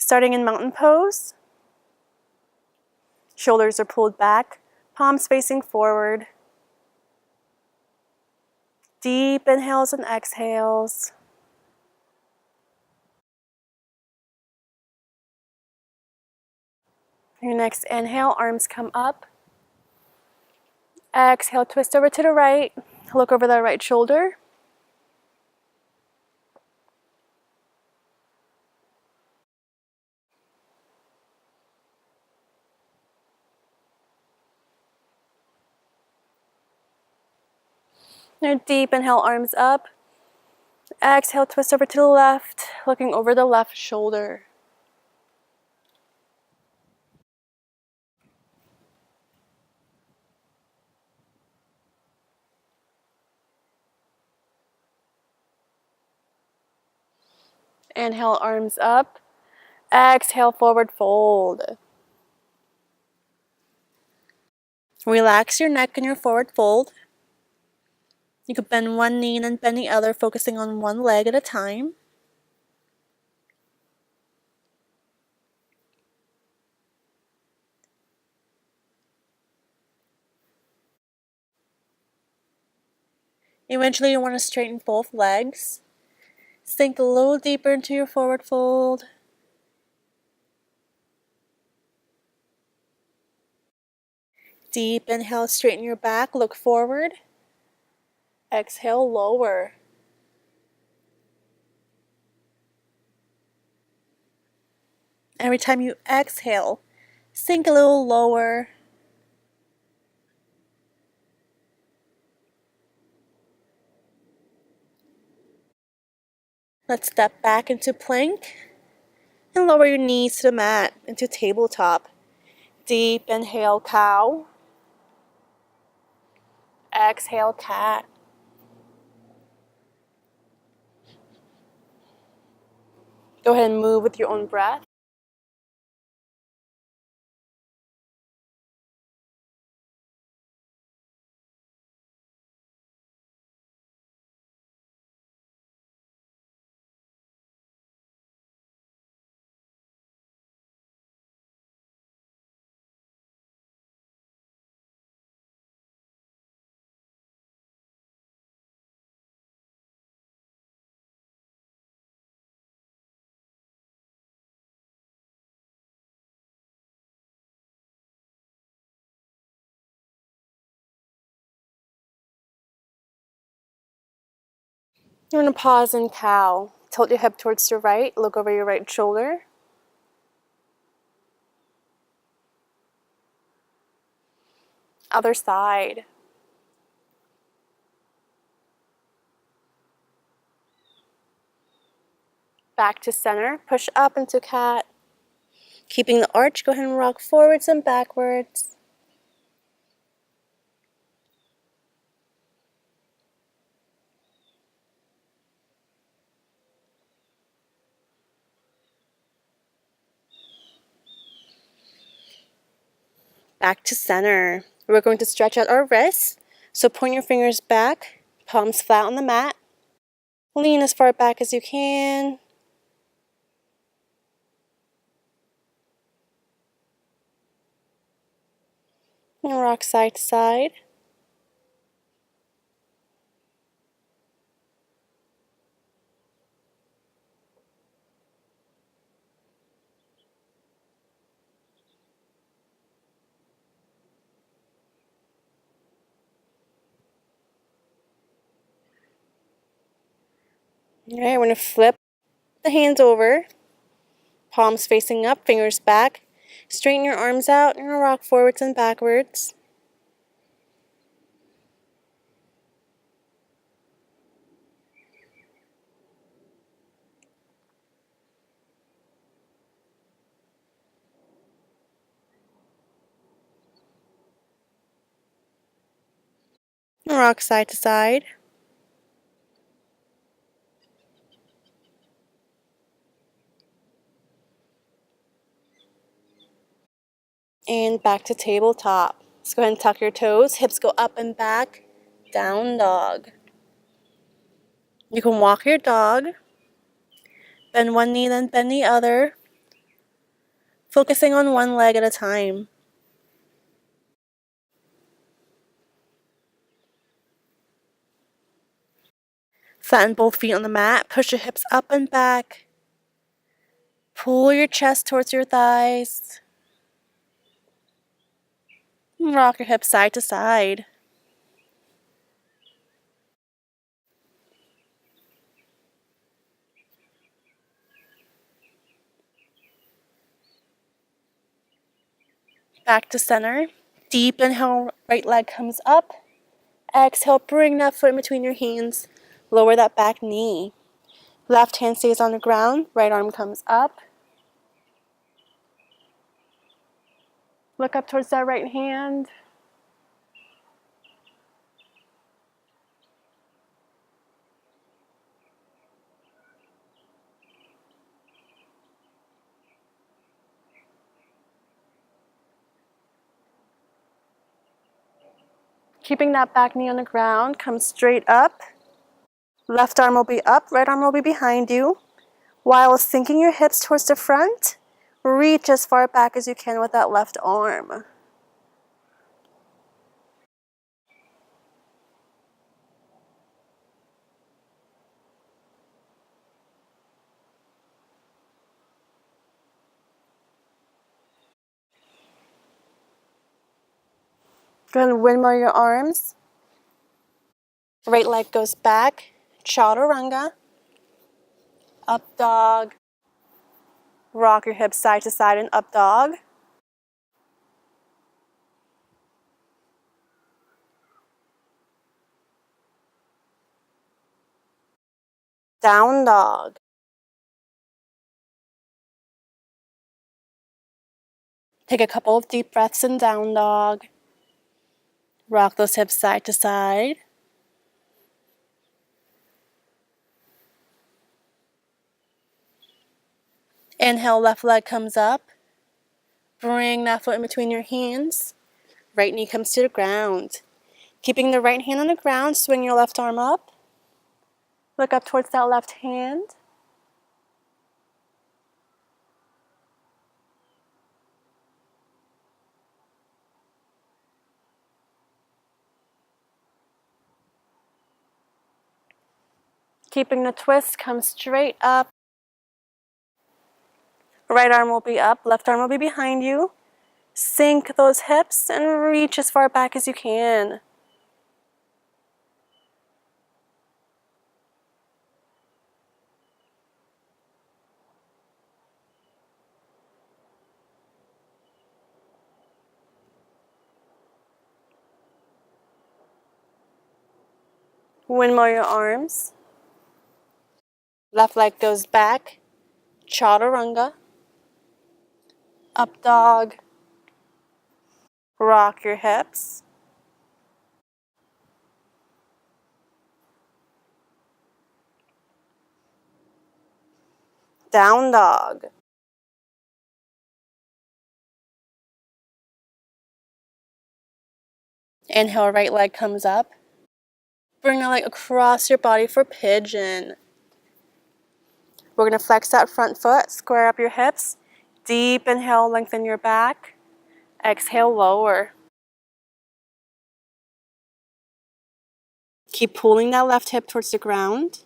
Starting in mountain pose. Shoulders are pulled back, palms facing forward. Deep inhales and exhales. Your next inhale, arms come up. Exhale, twist over to the right. Look over the right shoulder. Your deep inhale, arms up. Exhale, twist over to the left, looking over the left shoulder. Inhale, arms up. Exhale, forward fold. Relax your neck in your forward fold. You can bend one knee and then bend the other, focusing on one leg at a time. Eventually, you want to straighten both legs. Sink a little deeper into your forward fold. Deep inhale, straighten your back, look forward. Exhale, lower. Every time you exhale, sink a little lower. Let's step back into plank and lower your knees to the mat into tabletop. Deep inhale, cow. Exhale, cat. Go ahead and move with your own breath. You're going to pause in cow. Tilt your hip towards the right. Look over your right shoulder. Other side. Back to center. Push up into cat. Keeping the arch, go ahead and rock forwards and backwards. Back to center. We're going to stretch out our wrists. So point your fingers back, palms flat on the mat. Lean as far back as you can. And rock side to side. Alright, we're going to flip the hands over. Palms facing up, fingers back. Straighten your arms out and rock forwards and backwards. And rock side to side. And back to tabletop. Let's go ahead and tuck your toes. Hips go up and back. Down dog. You can walk your dog. Bend one knee, then bend the other. focusing on one leg at a time. Flatten both feet on the mat, push your hips up and back. Pull your chest towards your thighs. Rock your hips side to side. Back to center. Deep inhale, right leg comes up. Exhale, bring that foot in between your hands. Lower that back knee. Left hand stays on the ground, right arm comes up. Look up towards that right hand. Keeping that back knee on the ground, come straight up. Left arm will be up, right arm will be behind you. While sinking your hips towards the front, reach as far back as you can with that left arm. Go ahead and windmill your arms. Right leg goes back, chaturanga. Up dog. Rock your hips side to side in up dog. Down dog. Take a couple of deep breaths in down dog. Rock those hips side to side. Inhale, left leg comes up. Bring that foot in between your hands. Right knee comes to the ground. Keeping the right hand on the ground, swing your left arm up. Look up towards that left hand. Keeping the twist, come straight up. Right arm will be up, left arm will be behind you. Sink those hips and reach as far back as you can. Windmill your arms. Left leg goes back, chaturanga. Up dog. Rock your hips. Down dog. Inhale, right leg comes up. Bring the leg across your body for pigeon. We're going to flex that front foot, square up your hips. Deep inhale, lengthen your back. Exhale, lower. Keep pulling that left hip towards the ground.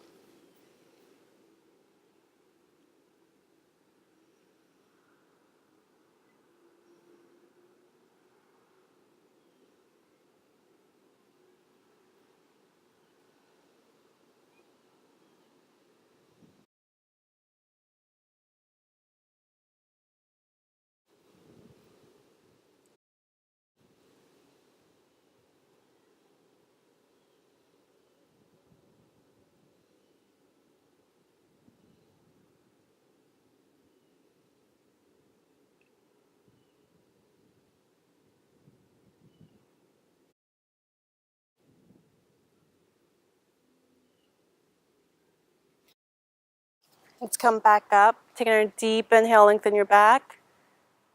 Let's come back up. Taking a deep inhale, lengthen your back.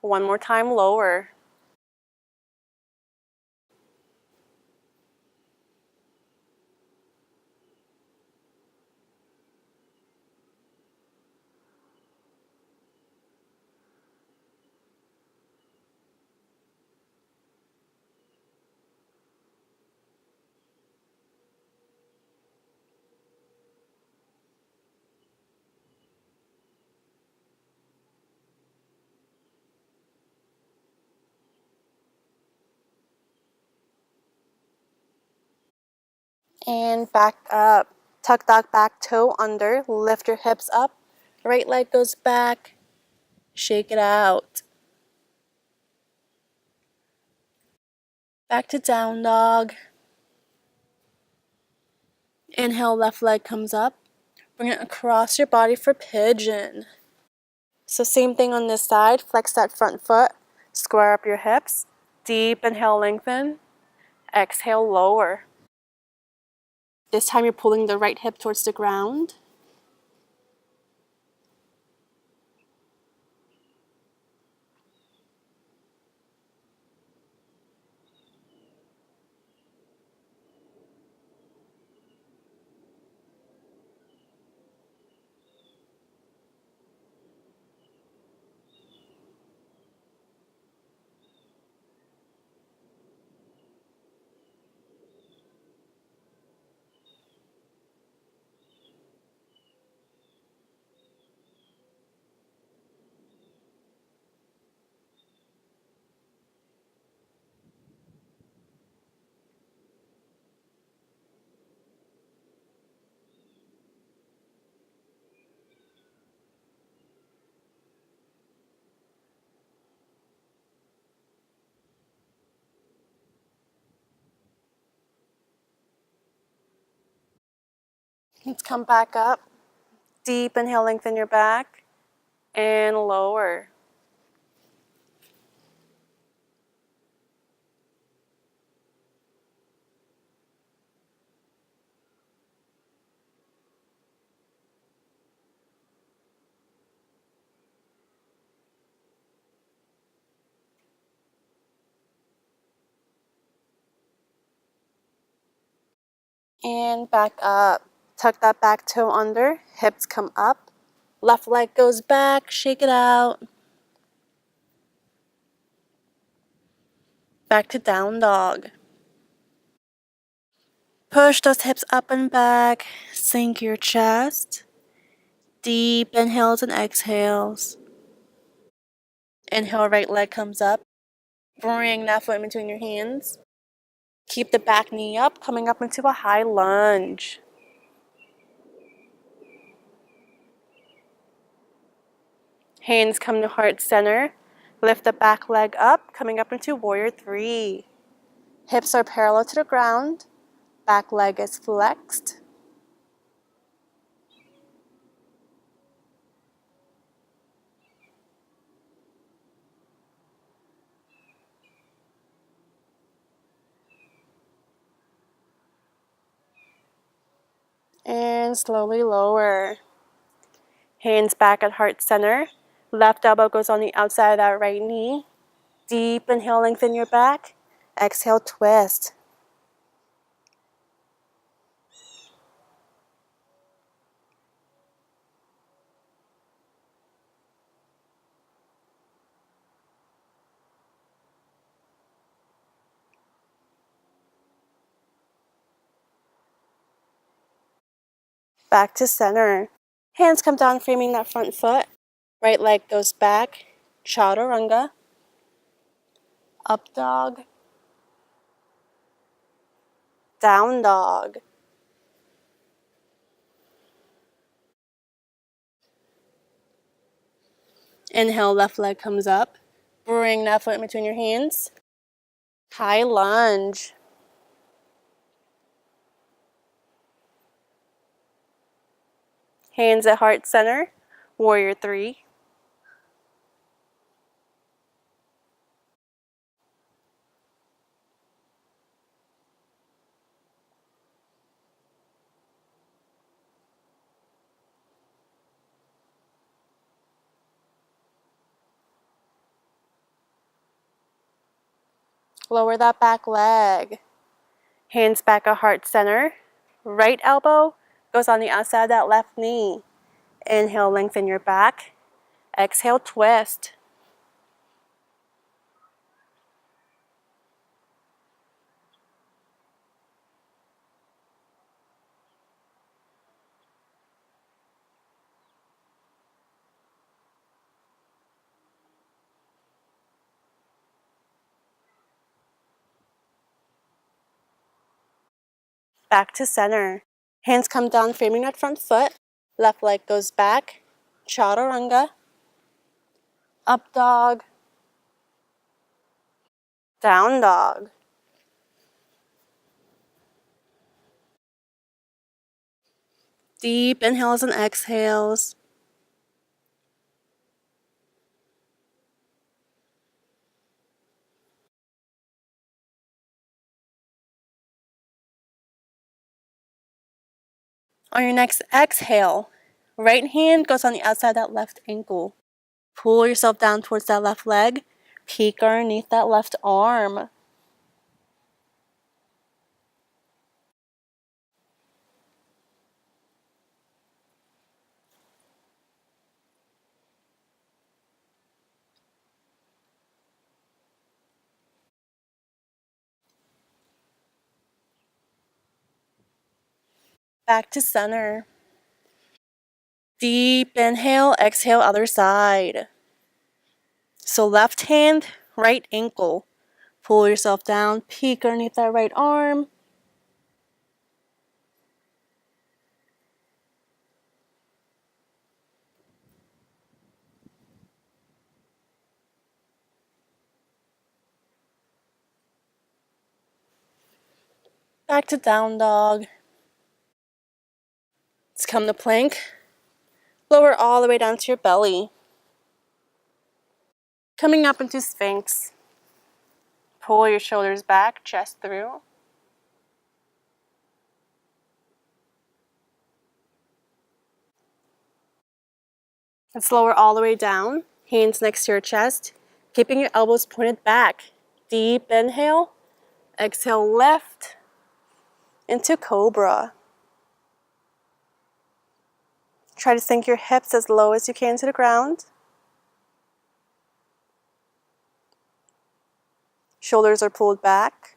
One more time, lower. And back up. Tuck that back toe under, lift your hips up. Right leg goes back, shake it out. Back to down dog. Inhale, left leg comes up. Bring it across your body for pigeon. So same thing on this side, flex that front foot, square up your hips. Deep inhale, lengthen. Exhale, lower. This time you're pulling the right hip towards the ground. Let's come back up. Deep inhale, lengthen your back. And lower. And back up. Tuck that back toe under, hips come up. Left leg goes back, shake it out. Back to down dog. Push those hips up and back, sink your chest. Deep inhales and exhales. Inhale, right leg comes up. Bring that foot in between your hands. Keep the back knee up, coming up into a high lunge. Hands come to heart center. Lift the back leg up, coming up into warrior three. Hips are parallel to the ground. Back leg is flexed. And slowly lower. Hands back at heart center. Left elbow goes on the outside of that right knee. Deep inhale, lengthen your back. Exhale, twist. Back to center. Hands come down, framing that front foot. Right leg goes back. Chaturanga. Up dog. Down dog. Inhale, left leg comes up. Bring that foot in between your hands. High lunge. Hands at heart center. Warrior three. Lower that back leg. Hands back at heart center. Right elbow goes on the outside of that left knee. Inhale, lengthen your back. Exhale, twist. Back to center. Hands come down, framing that front foot. Left leg goes back. Chaturanga. Up dog. Down dog. Deep inhales and exhales. On your next exhale, right hand goes on the outside of that left ankle. Pull yourself down towards that left leg. Peek underneath that left arm. Back to center. Deep inhale, exhale, other side. So left hand, right ankle. Pull yourself down, peek underneath that right arm. Back to down dog. Let's come to plank. Lower all the way down to your belly. Coming up into Sphinx. Pull your shoulders back, chest through. Let's lower all the way down. Hands next to your chest. Keeping your elbows pointed back. Deep inhale. Exhale, lift into Cobra. Try to sink your hips as low as you can to the ground. Shoulders are pulled back.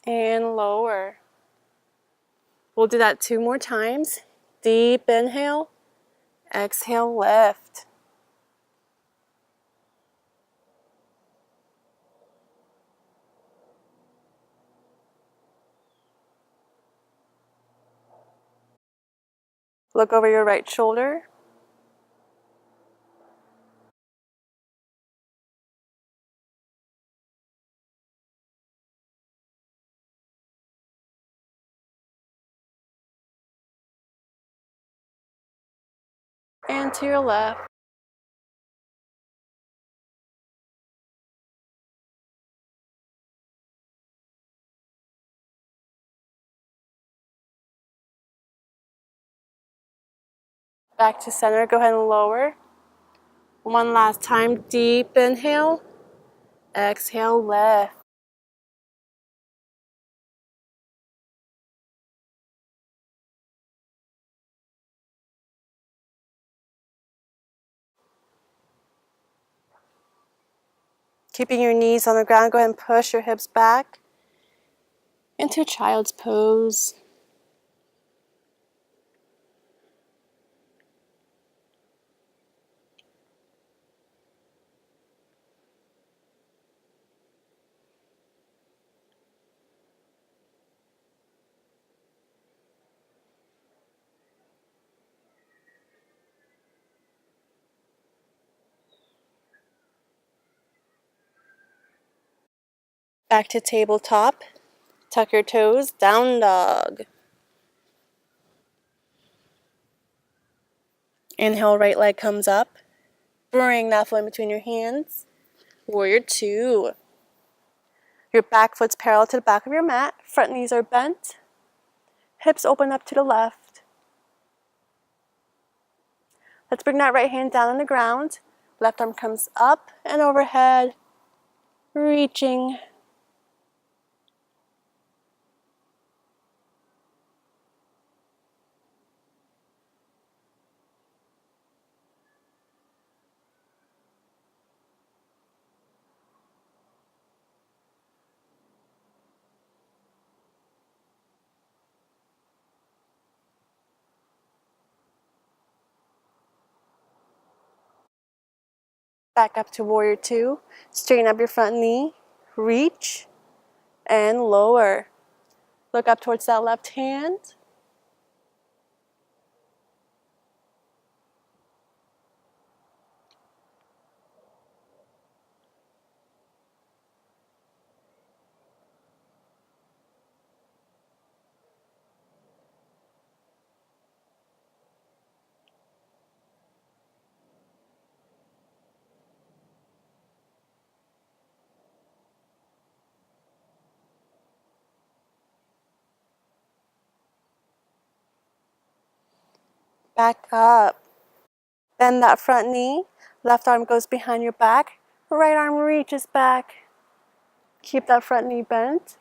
And lower. We'll do that 2 more times. Deep inhale. Exhale, lift. Look over your right shoulder. And to your left. Back to center. Go ahead and lower. One last time. Deep inhale. Exhale, lift. Keeping your knees on the ground, go ahead and push your hips back into child's pose. Back to tabletop. Tuck your toes, down dog. Inhale, right leg comes up. Bring that foot in between your hands. Warrior 2. Your back foot's parallel to the back of your mat. Front knees are bent. Hips open up to the left. Let's bring that right hand down on the ground. Left arm comes up and overhead. Reaching. Back up to warrior two. Straighten up your front knee. Reach and lower. Look up towards that left hand. Back up. Bend that front knee. Left arm goes behind your back. Right arm reaches back. Keep that front knee bent.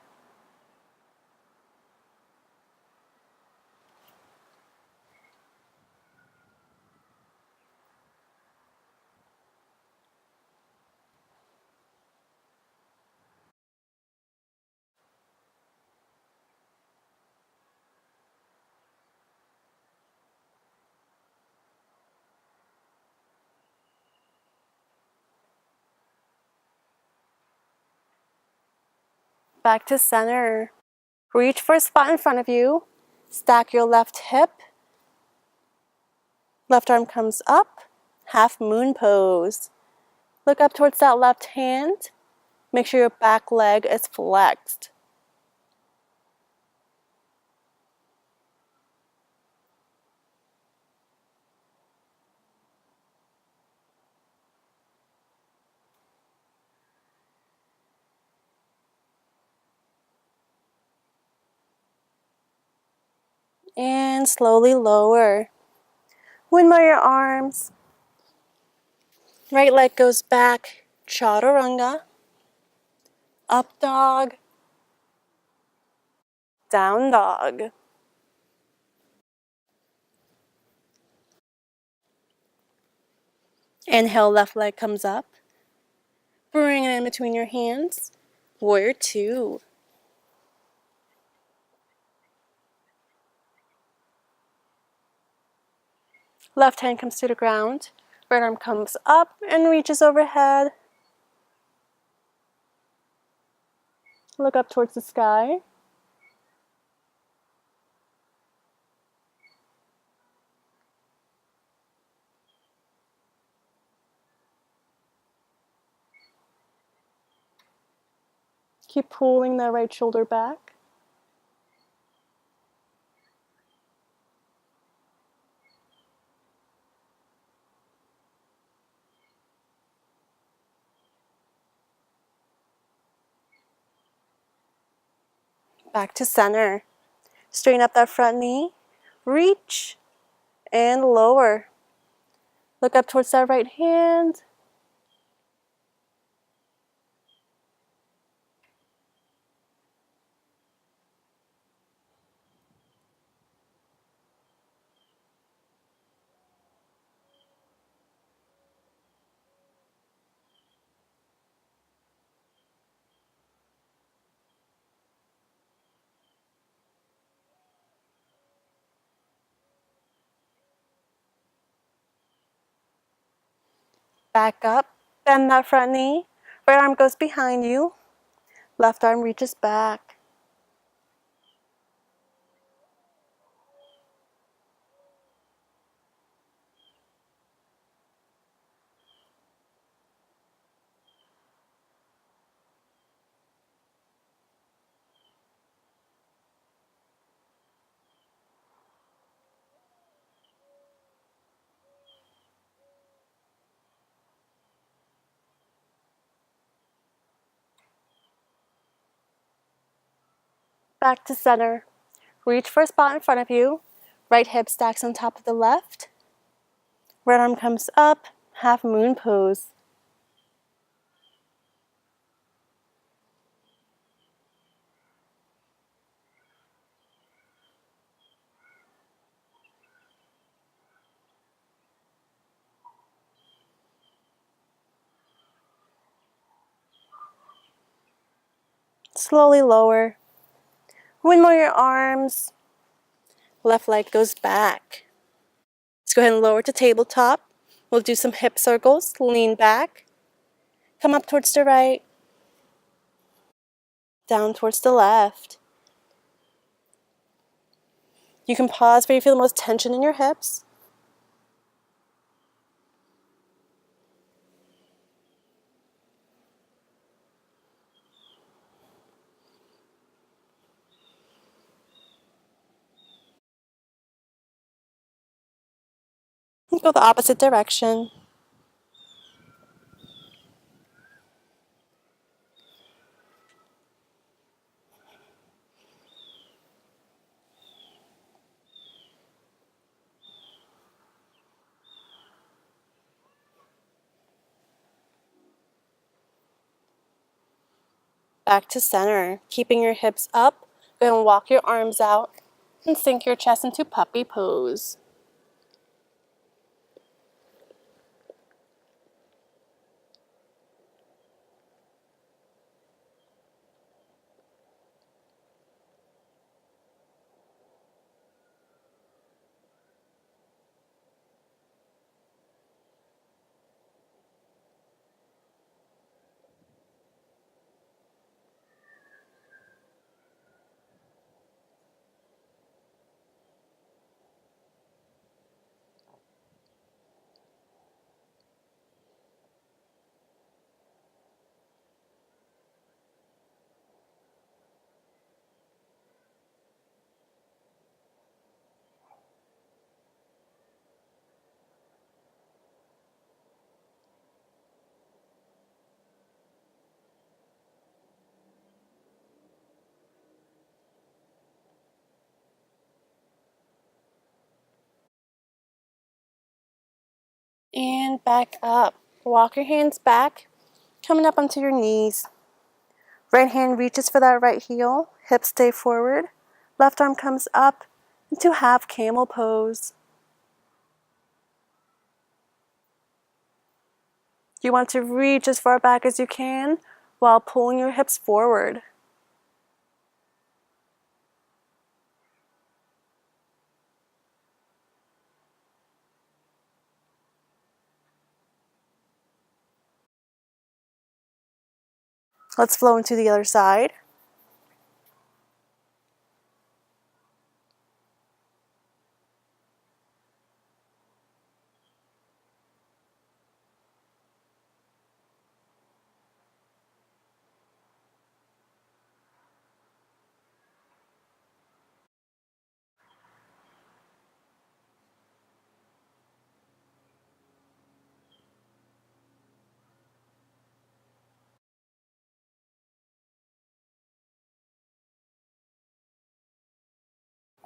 Back to center. Reach for a spot in front of you. Stack your left hip. Left arm comes up. Half moon pose. Look up towards that left hand. Make sure your back leg is flexed. And slowly lower. Windmill your arms. Right leg goes back. Chaturanga. Up dog. Down dog. Inhale, left leg comes up. Bring it in between your hands. Warrior two. Left hand comes to the ground. Right arm comes up and reaches overhead. Look up towards the sky. Keep pulling the right shoulder back. Back to center. Straighten up that front knee. Reach and lower. Look up towards that right hand. Back up. Bend that front knee. Right arm goes behind you. Left arm reaches back. Back to center. Reach for a spot in front of you. Right hip stacks on top of the left. Right arm comes up. Half moon pose. Slowly lower. Windmill your arms. Left leg goes back. Let's go ahead and lower to tabletop. We'll do some hip circles. Lean back. Come up towards the right, down towards the left. You can pause where you feel the most tension in your hips. Go the opposite direction. Back to center, keeping your hips up. Go ahead and walk your arms out and sink your chest into puppy pose. And back up. Walk your hands back, coming up onto your knees. Right hand reaches for that right heel, hips stay forward. Left arm comes up into half camel pose. You want to reach as far back as you can while pulling your hips forward. Let's flow into the other side.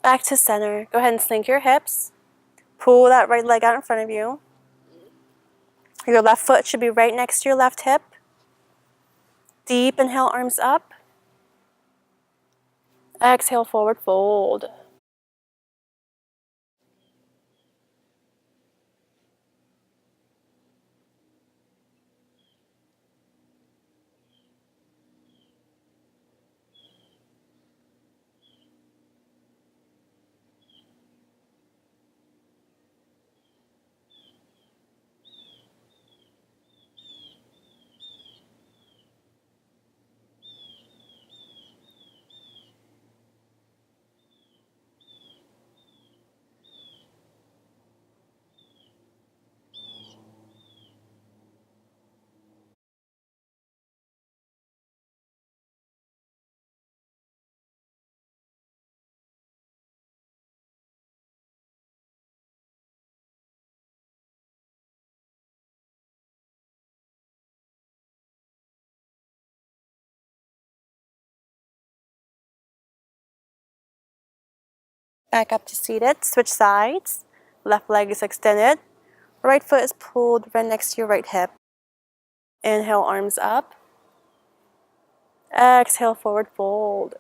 Back to center. Go ahead and sink your hips. Pull that right leg out in front of you. Your left foot should be right next to your left hip. Deep inhale, arms up. Exhale, forward fold. Back up to seated. Switch sides. Left leg is extended. Right foot is pulled right next to your right hip. Inhale, arms up. Exhale, forward fold.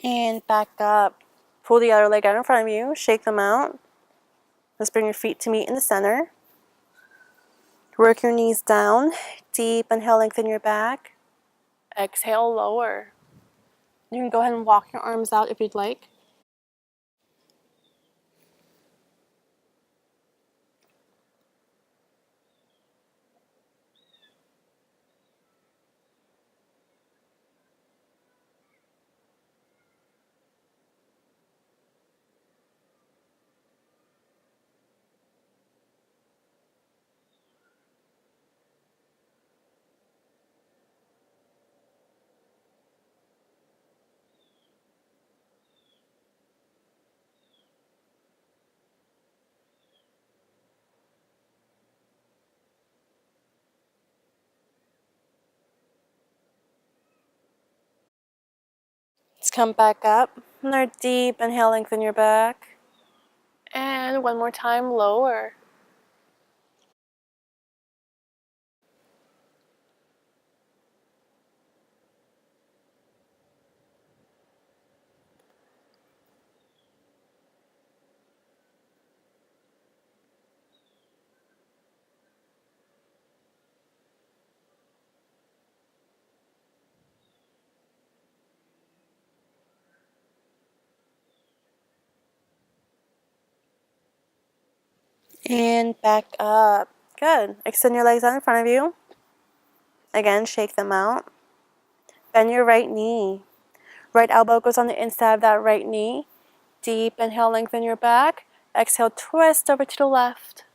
And back up. Pull the other leg out in front of you. Shake them out. Let's bring your feet to meet in the center. Work your knees down. Deep inhale, lengthen your back. Exhale, lower. You can go ahead and walk your arms out if you'd like. Let's come back up. Another deep inhale, lengthen your back. And one more time, lower. And back up. Good. Extend your legs out in front of you. Again, shake them out. Bend your right knee. Right elbow goes on the inside of that right knee. Deep inhale, lengthen your back. Exhale, twist over to the left.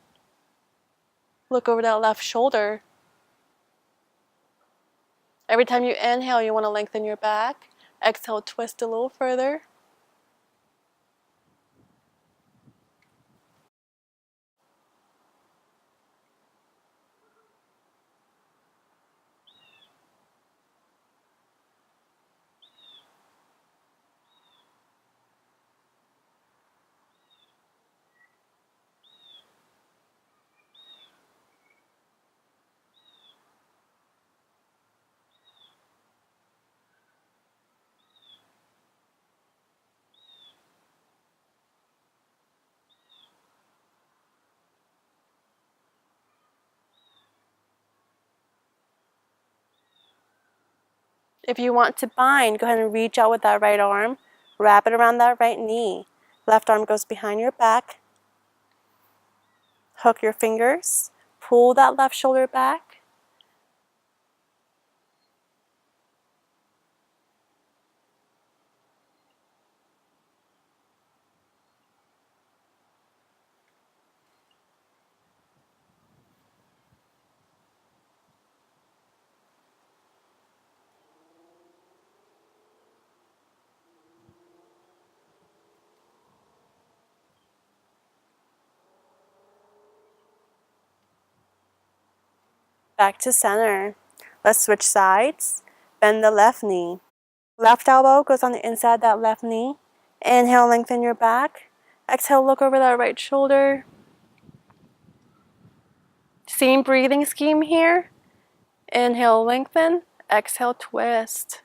Look over that left shoulder. Every time you inhale, you want to lengthen your back. Exhale, twist a little further. If you want to bind, go ahead and reach out with that right arm. Wrap it around that right knee. Left arm goes behind your back. Hook your fingers. Pull that left shoulder back. Back to center. Let's switch sides. Bend the left knee. Left elbow goes on the inside of that left knee. Inhale, lengthen your back. Exhale, look over that right shoulder. Same breathing scheme here. Inhale, lengthen. Exhale, twist.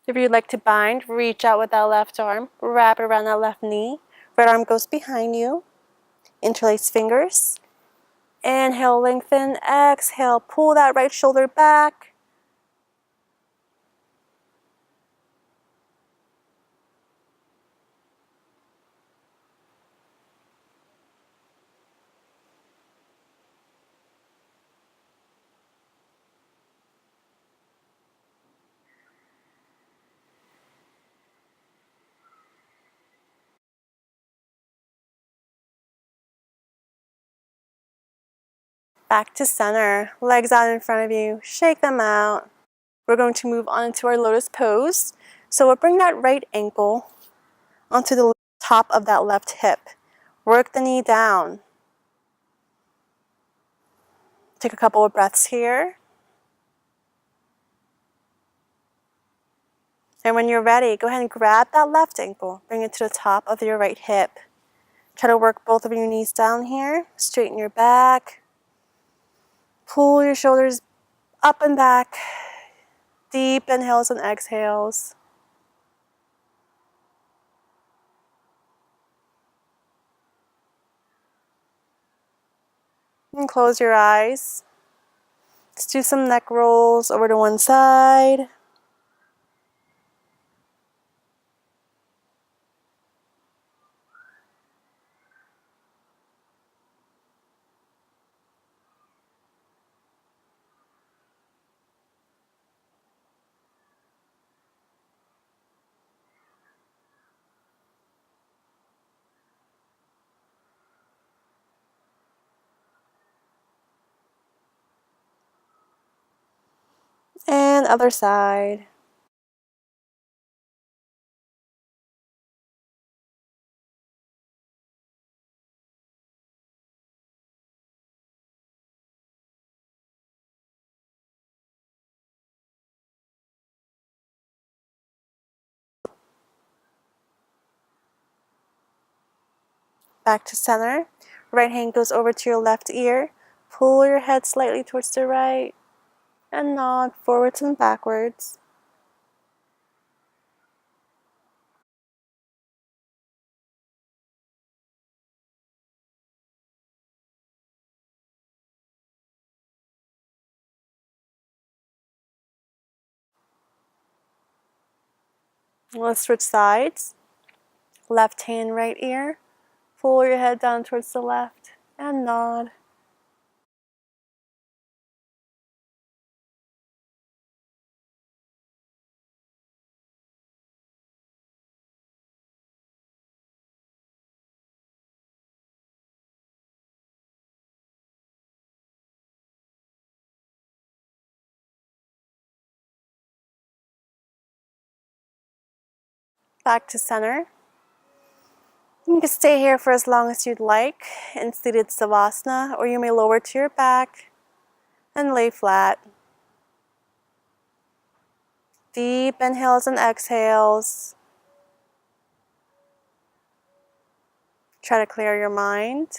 If you'd like to bind, reach out with that left arm. Wrap it around that left knee. Right arm goes behind you. Interlace fingers. Inhale, lengthen. Exhale, pull that right shoulder back. Back to center, legs out in front of you, shake them out. We're going to move on to our lotus pose. So we'll bring that right ankle onto the top of that left hip. Work the knee down. Take a couple of breaths here. And when you're ready, go ahead and grab that left ankle, bring it to the top of your right hip. Try to work both of your knees down here, straighten your back. Pull your shoulders up and back. Deep inhales and exhales. And close your eyes. Let's do some neck rolls over to one side. And other side. Back to center. Right hand goes over to your left ear. Pull your head slightly towards the right. And nod forwards and backwards. Let's switch sides. Left hand, right ear. Pull your head down towards the left and nod. Back to center. You can stay here for as long as you'd like in seated savasana, or you may lower to your back and lay flat. Deep inhales and exhales. Try to clear your mind.